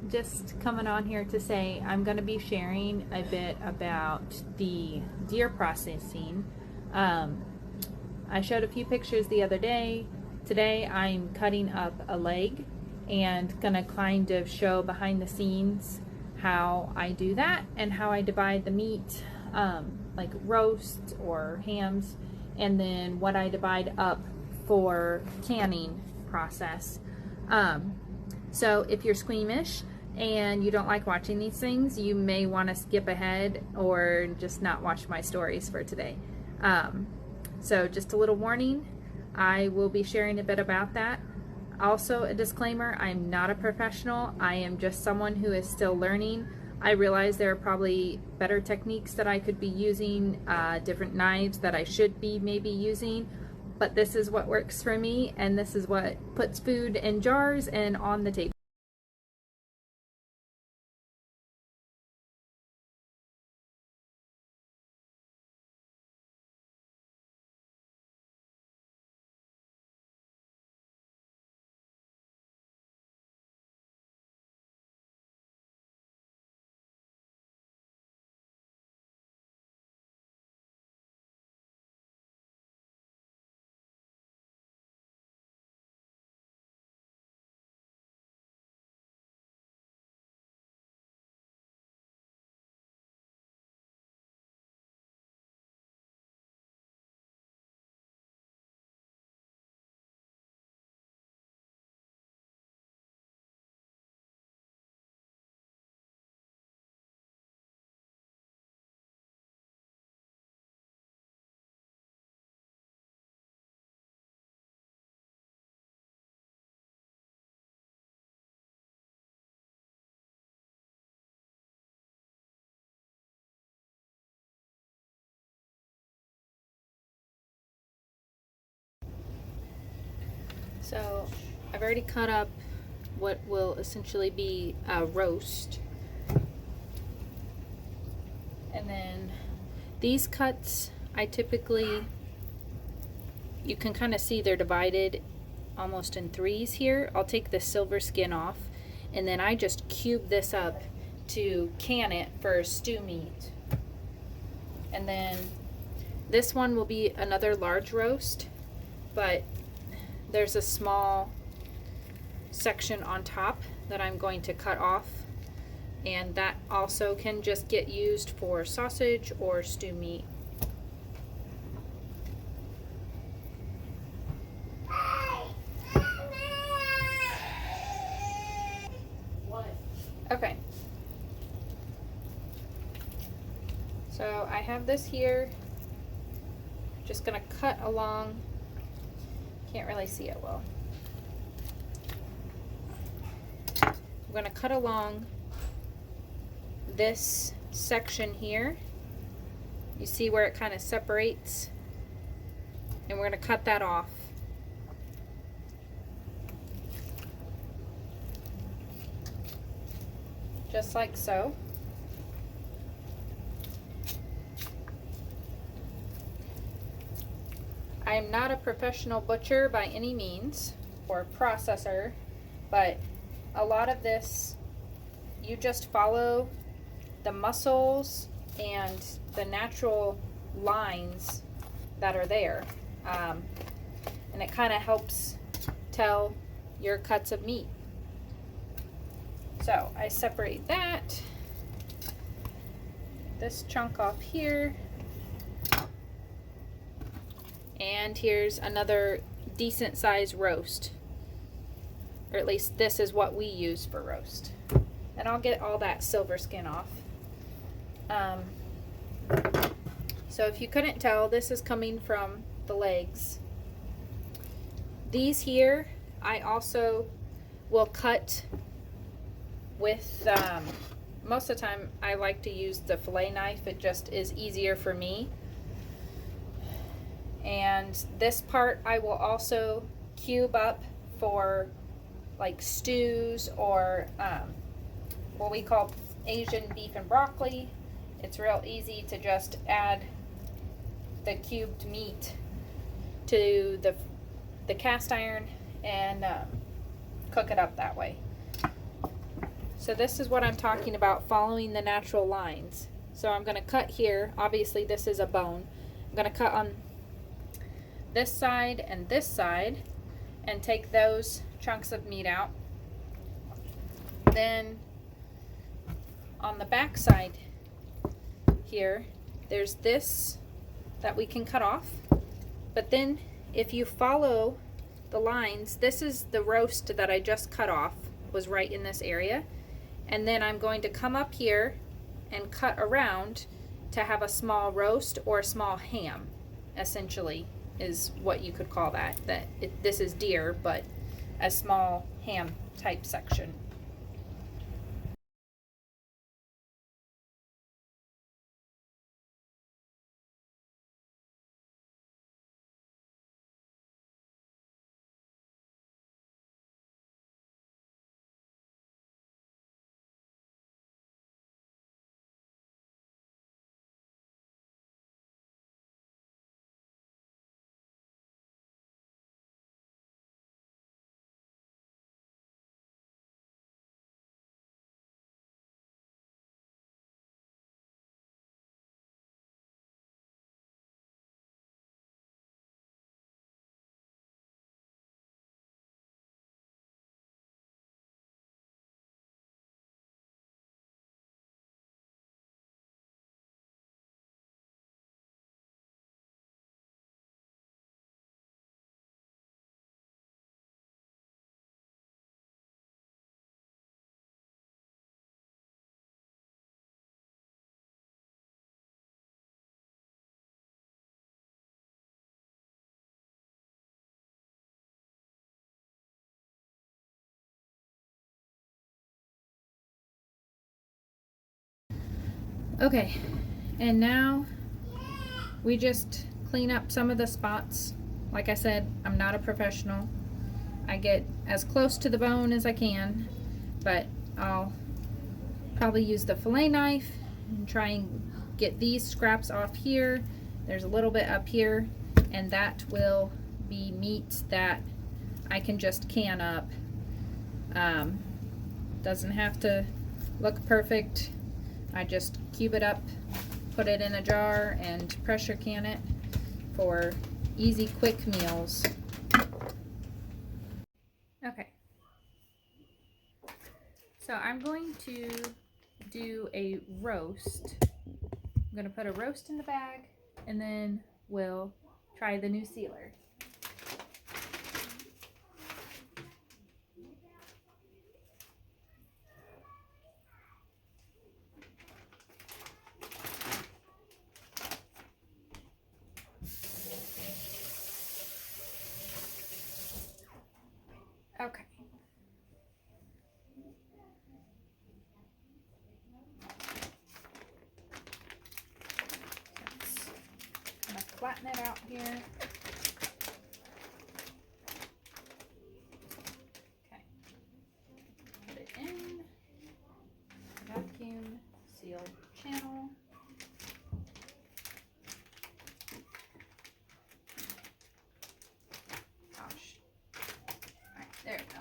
just coming on here to say I'm going to be sharing a bit about the deer processing. I showed a few pictures the other day. Today I'm cutting up a leg and going to kind of show behind the scenes how I do that and how I divide the meat, like roasts or hams, and then what I divide up for canning process. So if you're squeamish and you don't like watching these things, you may want to skip ahead or just not watch my stories for today. So just a little warning, I will be sharing a bit about that. Also a disclaimer, I'm not a professional. I am just someone who is still learning. I realize there are probably better techniques that I could be using, different knives that I should be maybe using, but this is what works for me, and this is what puts food in jars and on the table. So I've already cut up what will essentially be a roast. And then these cuts, I typically, you can kind of see they're divided almost in threes here. I'll take the silver skin off, and then I just cube this up to can it for stew meat. And then this one will be another large roast, but there's a small section on top that I'm going to cut off, and that also can just get used for sausage or stew meat. Okay, so I have this here, just gonna cut along. Can't really see it well. I'm gonna cut along this section here. You see where it kind of separates, and we're gonna cut that off. Just like so. I am not a professional butcher by any means, or processor, but a lot of this, you just follow the muscles and the natural lines that are there. And it kind of helps tell your cuts of meat. So I separate that, this chunk off here, and here's another decent size roast, or at least this is what we use for roast. And I'll get all that silver skin off. So if you couldn't tell, this is coming from the legs. These here I also will cut with, most of the time I like to use the fillet knife. It just is easier for me. And this part I will also cube up for like stews or what we call Asian beef and broccoli. It's real easy to just add the cubed meat to the cast iron and cook it up that way. So this is what I'm talking about, following the natural lines. So I'm going to cut here. Obviously this is a bone. I'm going to cut on this side and take those chunks of meat out. Then on the back side here, there's this that we can cut off. But then if you follow the lines, this is the roast that I just cut off, was right in this area. And then I'm going to come up here and cut around to have a small roast or a small ham, essentially, is what you could call that. This is deer, but a small ham type section. Okay, and now we just clean up some of the spots. Like I said, I'm not a professional. I get as close to the bone as I can, but I'll probably use the fillet knife and try and get these scraps off here. There's a little bit up here, and that will be meat that I can just can up. Doesn't have to look perfect. I just cube it up, put it in a jar, and pressure can it for easy, quick meals. Okay. So I'm going to do a roast. I'm going to put a roast in the bag, and then we'll try the new sealer. Okay. Let's kind of flatten it out here. Okay. Put it in. Vacuum sealed channel. Gosh. Alright, there we go.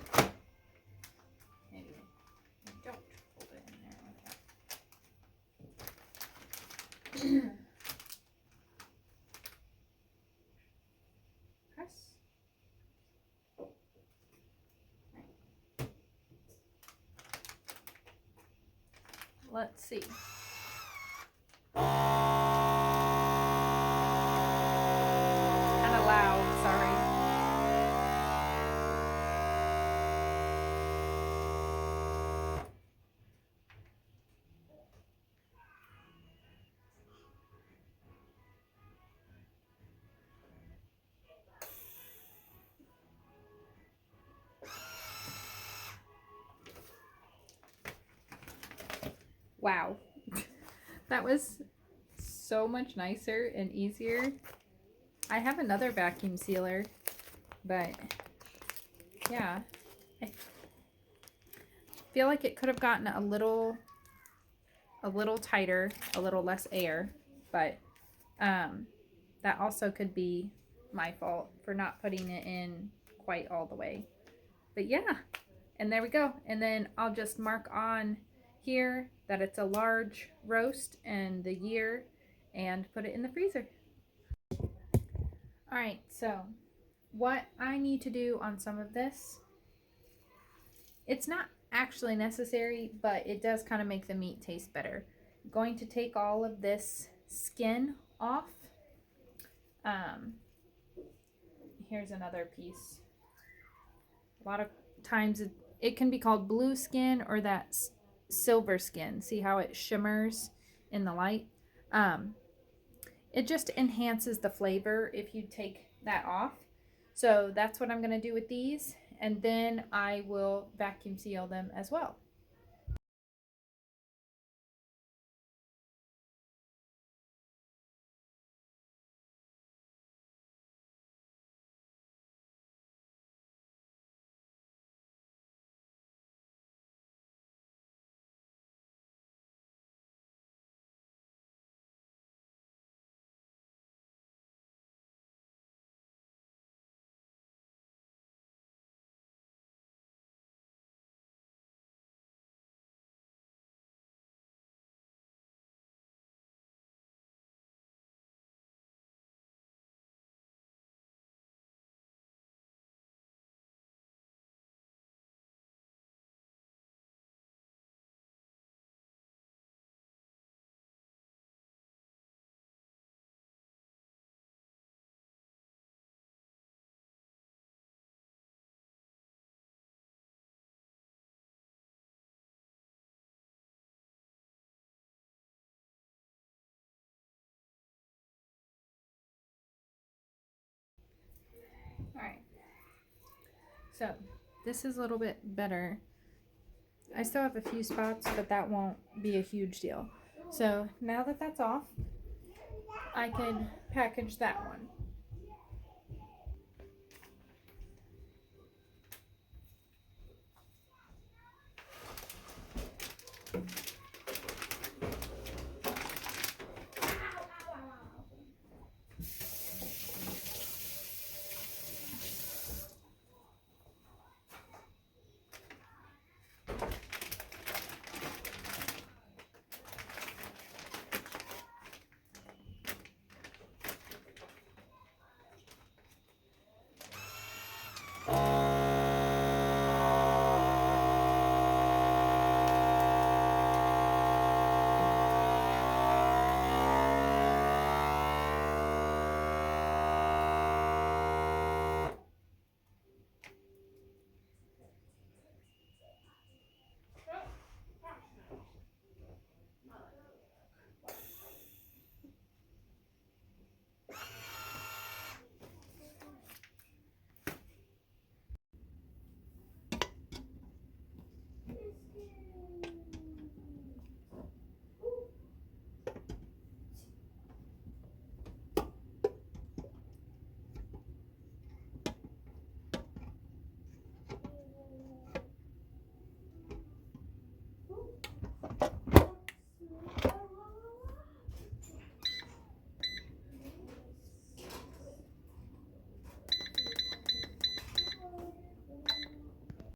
And maybe we don't hold it in there like that. Press. Right. Let's see. Kind of loud, sorry. Wow. That was so much nicer and easier. I have another vacuum sealer, but yeah, feel like it could have gotten a little tighter, a little less air, but that also could be my fault for not putting it in quite all the way. But yeah, and there we go. And then I'll just mark on here that it's a large roast and the year and put it in the freezer. All right, so what I need to do on some of this, it's not actually necessary, but it does kind of make the meat taste better. I'm going to take all of this skin off. Here's another piece. A lot of times it can be called blue skin or that silver skin. See how it shimmers in the light? It just enhances the flavor if you take that off. So that's what I'm going to do with these, and then I will vacuum seal them as well. All right. So this is a little bit better. I still have a few spots, but that won't be a huge deal. So now that that's off, I can package that one.